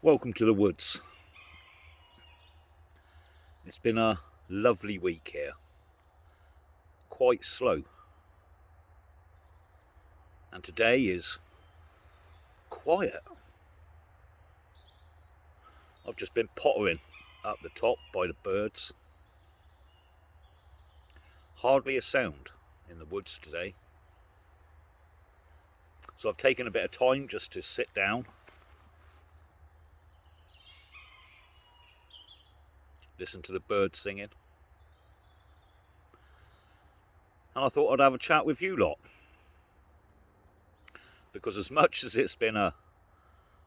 Welcome to the woods. It's been a lovely week here, quite slow, and today is quiet. I've just been pottering up the top by the birds. Hardly a sound in the woods today, so I've taken a bit of time just to sit down, listen to the birds singing, and I thought I'd have a chat with you lot, because as much as it's been a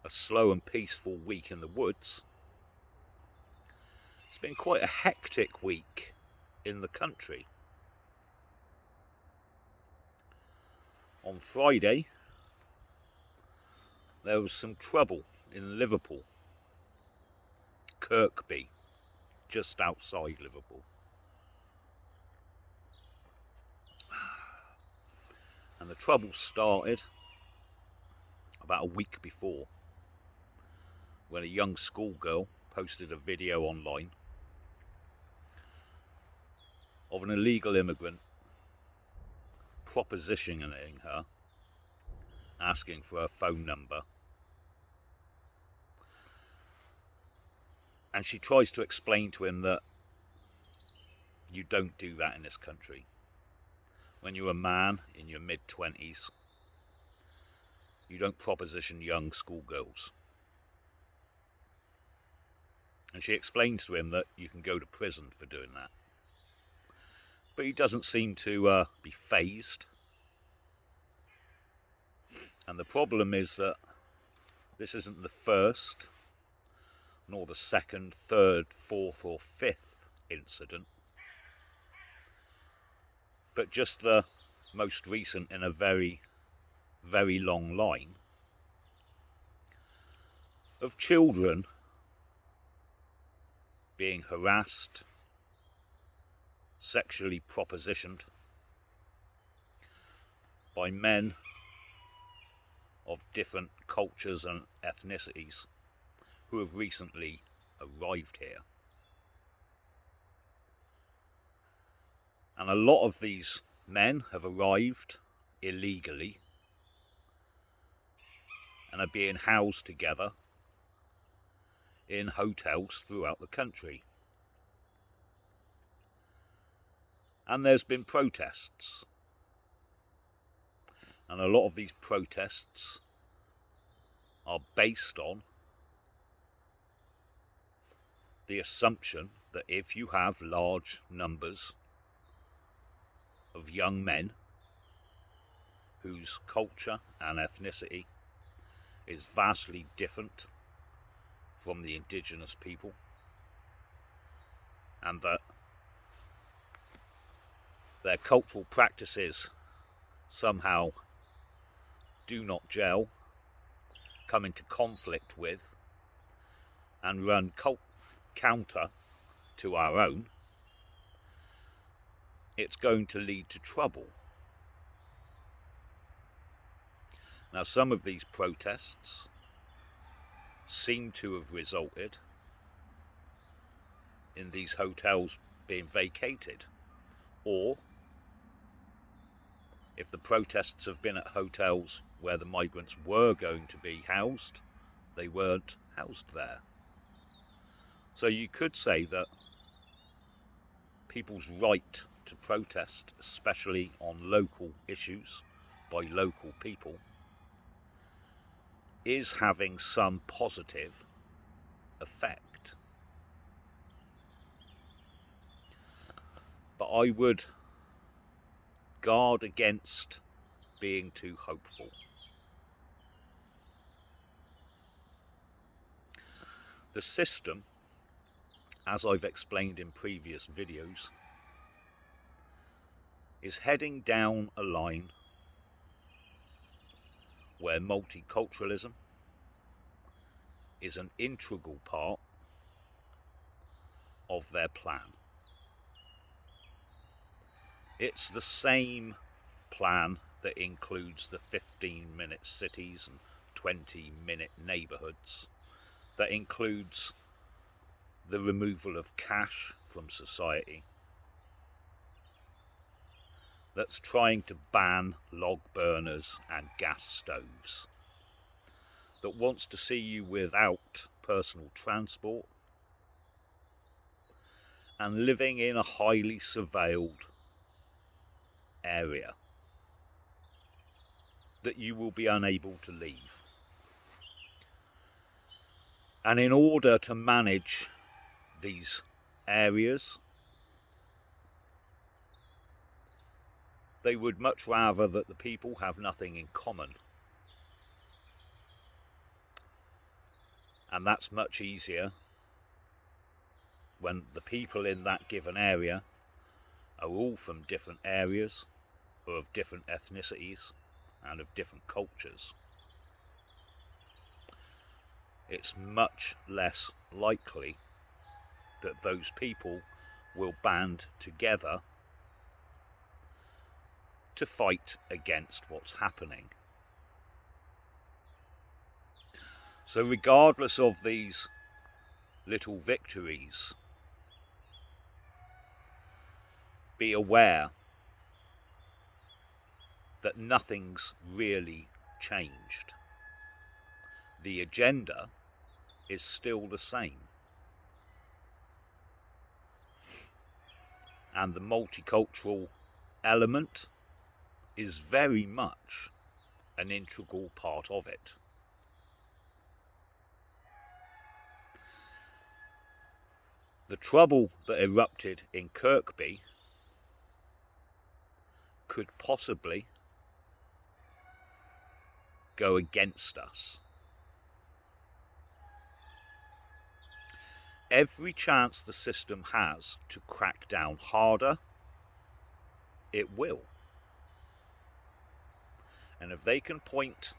slow and peaceful week in the woods, it's been quite a hectic week in the country. On Friday, there was some trouble in Liverpool, Kirkby, just outside Liverpool. And the trouble started about a week before, when a young schoolgirl posted a video online of an illegal immigrant propositioning her, asking for her phone number. And she tries to explain to him that you don't do that in this country. When you're a man in your mid-20s, you don't proposition young schoolgirls. And she explains to him that you can go to prison for doing that. But he doesn't seem to be fazed. And the problem is that this isn't the first, nor the second, third, fourth or fifth incident, but just the most recent in a very, very long line of children being harassed, sexually propositioned by men of different cultures and ethnicities who have recently arrived here. And a lot of these men have arrived illegally and are being housed together in hotels throughout the country. And there's been protests. And a lot of these protests are based on the assumption that if you have large numbers of young men whose culture and ethnicity is vastly different from the indigenous people, and that their cultural practices somehow do not gel, come into conflict with, and run counter to our own, it's going to lead to trouble. Now, some of these protests seem to have resulted in these hotels being vacated, or if the protests have been at hotels where the migrants were going to be housed, they weren't housed there. So you could say that people's right to protest, especially on local issues by local people, is having some positive effect. But I would guard against being too hopeful. The system, as I've explained in previous videos, is heading down a line where multiculturalism is an integral part of their plan. It's the same plan that includes the 15-minute cities and 20-minute neighbourhoods that includes the removal of cash from society, that's trying to ban log burners and gas stoves, that wants to see you without personal transport and living in a highly surveilled area that you will be unable to leave. And in order to manage these areas, they would much rather that the people have nothing in common. And that's much easier when the people in that given area are all from different areas, or of different ethnicities and of different cultures. It's much less likely that those people will band together to fight against what's happening. So regardless of these little victories, be aware that nothing's really changed. The agenda is still the same. And the multicultural element is very much an integral part of it. The trouble that erupted in Kirkby could possibly go against us. Every chance the system has to crack down harder, it will. And if they can point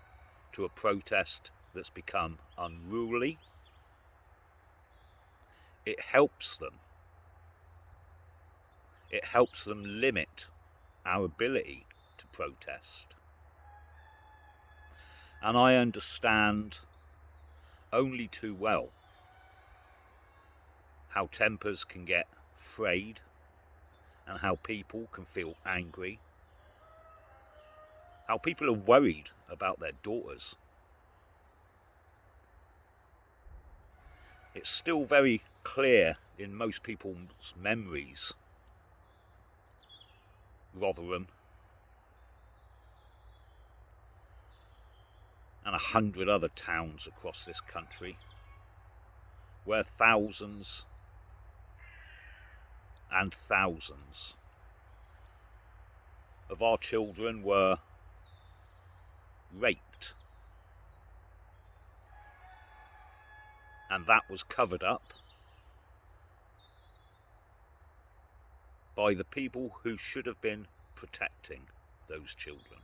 to a protest that's become unruly, it helps them. It helps them limit our ability to protest. And I understand only too well how tempers can get frayed and how people can feel angry, how people are worried about their daughters. It's still very clear in most people's memories, Rotherham and 100 other towns across this country where thousands and thousands of our children were raped, and that was covered up by the people who should have been protecting those children.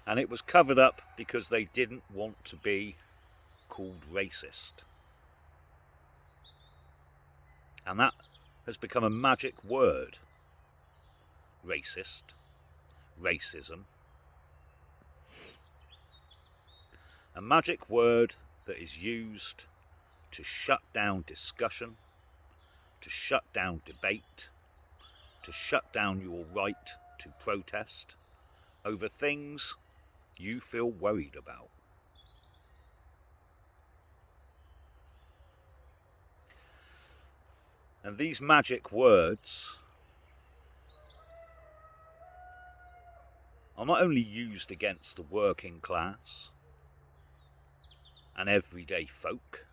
And it was covered up because they didn't want to be called racist. And that has become a magic word. Racist, racism. A magic word that is used to shut down discussion, to shut down debate, to shut down your right to protest over things you feel worried about. And these magic words are not only used against the working class and everyday folk.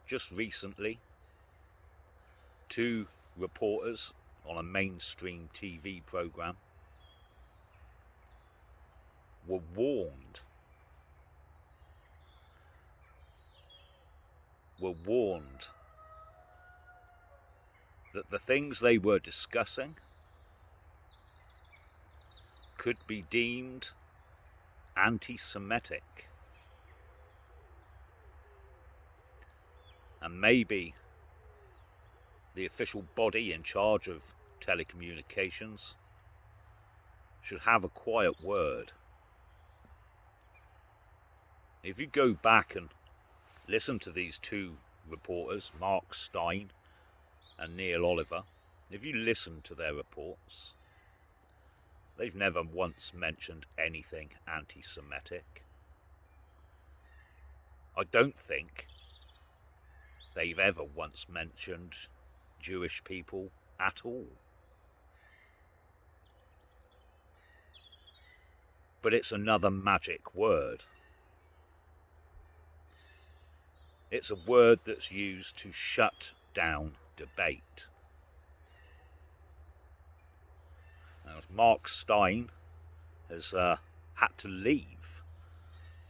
Just recently, 2 reporters on a mainstream TV programme were warned that the things they were discussing could be deemed anti-Semitic. And maybe the official body in charge of telecommunications should have a quiet word If you go back and listen to these two reporters, Mark Stein and Neil Oliver, if you listen to their reports, they've never once mentioned anything anti-Semitic. I don't think they've ever once mentioned Jewish people at all. But it's another magic word. It's a word that's used to shut down debate. Now, Mark Stein has had to leave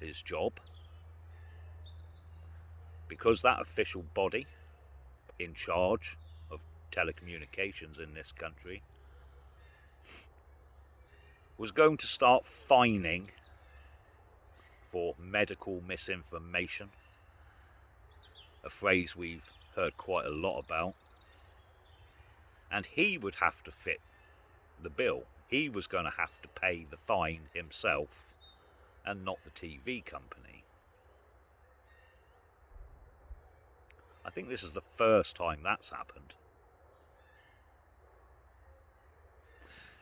his job because that official body in charge of telecommunications in this country was going to start fining for medical misinformation, a phrase we've heard quite a lot about, and he would have to fit the bill. He was going to have to pay the fine himself and not the TV company. I think this is the first time that's happened.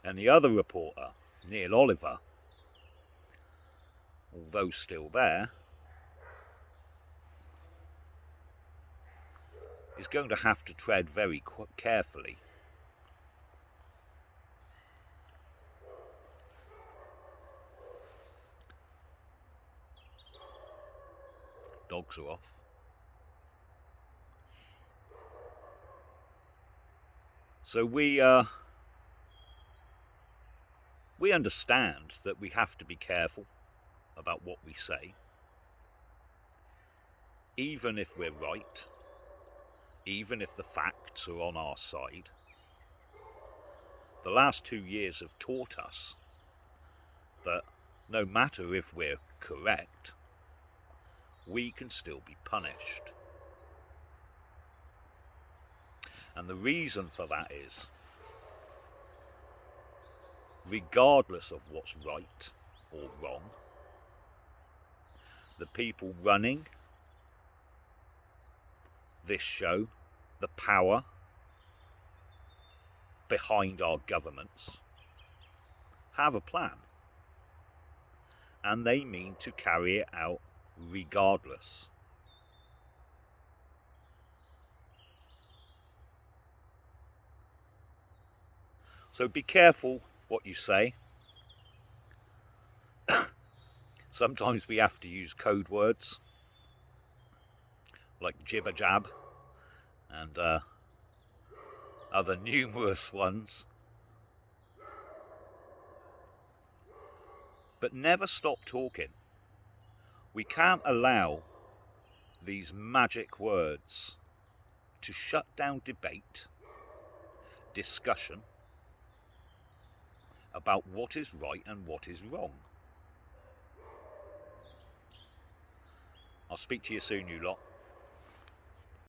And the other reporter, Neil Oliver, although still there, is going to have to tread very carefully. Dogs are off. So we understand that we have to be careful about what we say, even if we're right, even if the facts are on our side. The last 2 years have taught us that no matter if we're correct, we can still be punished. And the reason for that is, regardless of what's right or wrong, the people running this show, the power behind our governments, have a plan. And they mean to carry it out regardless. So be careful what you say. Sometimes we have to use code words like jibber jab and other numerous ones. But never stop talking. We can't allow these magic words to shut down debate, discussion about what is right and what is wrong. I'll speak to you soon, you lot.